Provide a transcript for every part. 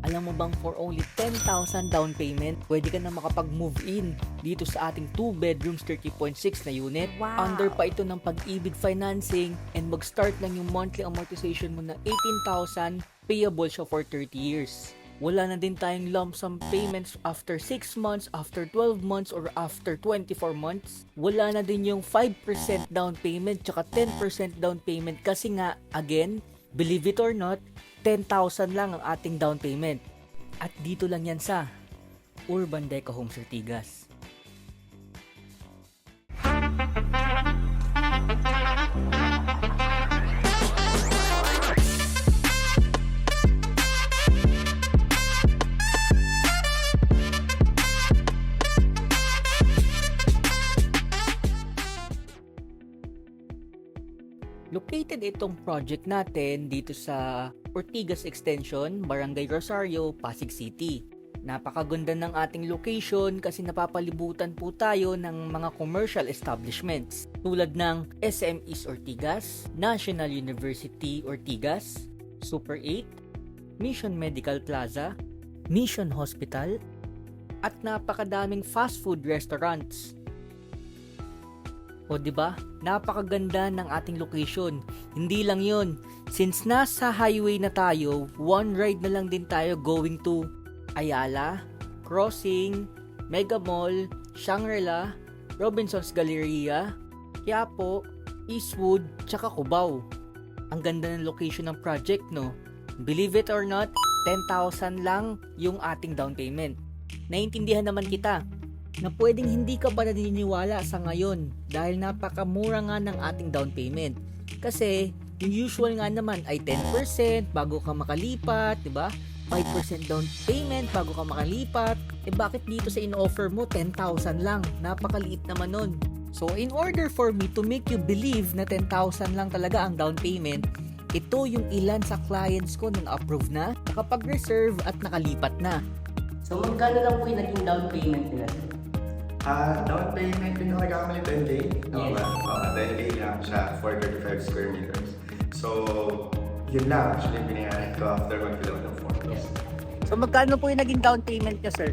Alam mo bang for only 10,000 down payment, pwede ka na makapag-move in dito sa ating 2 bedrooms 30.6 na unit. Wow. Under pa ito ng Pag-ibig financing and mag-start lang yung monthly amortization mo na 18,000, payable siya for 30 years. Wala na din tayong lump sum payments after 6 months, after 12 months, or after 24 months. Wala na din yung 5% down payment tsaka 10% down payment kasi nga, again, believe it or not, 10,000 lang ang ating down payment. At dito lang yan sa Urban Deco Homes Ortigas. Located itong project natin dito sa Ortigas Extension, Barangay Rosario, Pasig City. Napakaganda ng ating location kasi napapalibutan po tayo ng mga commercial establishments tulad ng SM East Ortigas, National University Ortigas, Super 8, Mission Medical Plaza, Mission Hospital, at napakadaming fast food restaurants. O diba? Napakaganda ng ating location. Hindi lang yun. Since nasa highway na tayo, one ride na lang din tayo going to Ayala, Crossing, Mega Mall, Shangri-La, Robinson's Galleria, Quiapo, Eastwood, tsaka Cubao. Ang ganda ng location ng project, no? Believe it or not, 10,000 lang yung ating down payment. Naiintindihan naman kita na pwedeng hindi ka pa naniniwala sa ngayon dahil napakamura nga ng ating down payment. Kasi yung usual nga naman ay 10% bago ka makalipat, di ba? 5% down payment bago ka makalipat. Bakit dito sa in-offer mo 10,000 lang? Napakaliit naman nun. So in order for me to make you believe na 10,000 lang talaga ang down payment, ito yung ilan sa clients ko nang approve na, nakapag-reserve at nakalipat na. So magkano lang po yung naging down payment nila? Down payment yung nakakamali 10K. Yes. 10K lang siya for 35 square meters. So, yun lang actually binayaran ko after mag-fill out ng form. Yes. So magkano po yung naging down payment niya, sir?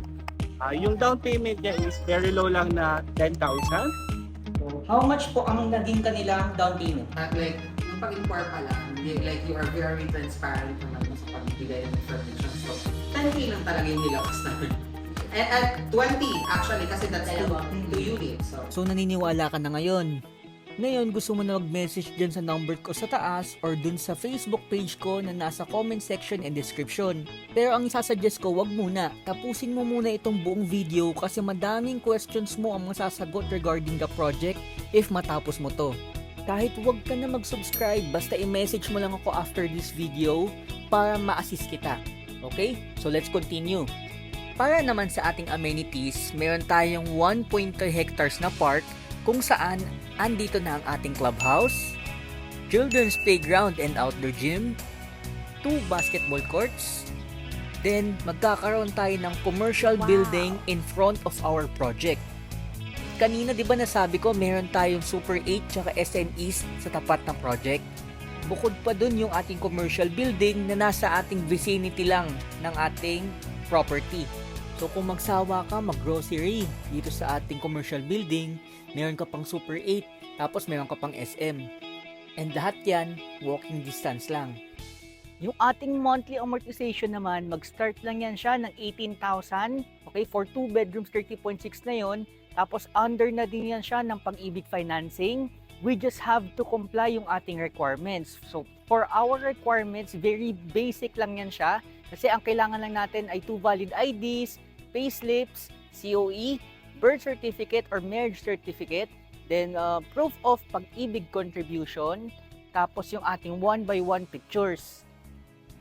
Yung down payment niya is very low lang na 10,000. So, how much po ang naging kanilang down payment? Like, yung pag-inquire pa lang, like you are very transparent naman sa pagbibigay ng information. So, 10K lang talaga yung nilabas namin. And 20 actually kasi that's two units. So naniniwala ka na ngayon. Ngayon gusto mo na mag-message dyan sa number ko sa taas or dun sa Facebook page ko na nasa comment section and description. Pero ang isasuggest ko, wag muna. Tapusin mo muna itong buong video kasi madaming questions mo ang masasagot regarding the project if matapos mo to. Kahit wag ka na mag-subscribe, basta i-message mo lang ako after this video para ma-assist kita. Okay? So let's continue. Para naman sa ating amenities, meron tayong 1.3 hectares na park kung saan andito na ang ating clubhouse, children's playground and outdoor gym, 2 basketball courts, then magkakaroon tayo ng commercial building in front of our project. Kanina di ba nasabi ko meron tayong Super 8 tsaka SM East sa tapat ng project? Bukod pa dun yung ating commercial building na nasa ating vicinity lang ng ating property. So kung magsawa ka mag-grocery dito sa ating commercial building, meron ka pang Super 8, tapos meron ka pang SM. And lahat yan, walking distance lang. Yung ating monthly amortization naman, mag-start lang yan siya ng 18,000, okay, for 2 bedrooms 30.6 na yon. Tapos under na din yan siya ng Pag-ibig financing. We just have to comply yung ating requirements. So for our requirements, very basic lang yan siya. Kasi ang kailangan lang natin ay 2 valid IDs, payslips, COE, birth certificate or marriage certificate, then proof of Pag-ibig contribution, tapos yung ating 1x1 pictures.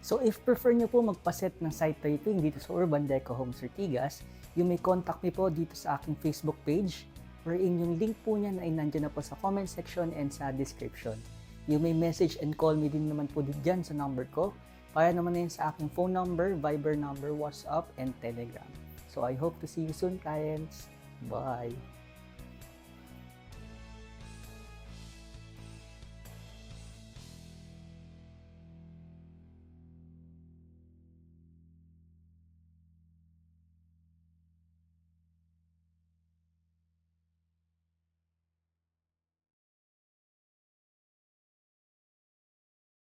So if prefer nyo po magpaset ng site rating dito sa Urban Deco Homes Ortigas, you may contact me po dito sa aking Facebook page, wherein yung link po niyan ay nandiyan na po sa comment section and sa description. You may message and call me din naman po dyan sa number ko, para naman na yun sa aking phone number, Viber number, WhatsApp, and Telegram. So I hope to see you soon, clients. Bye!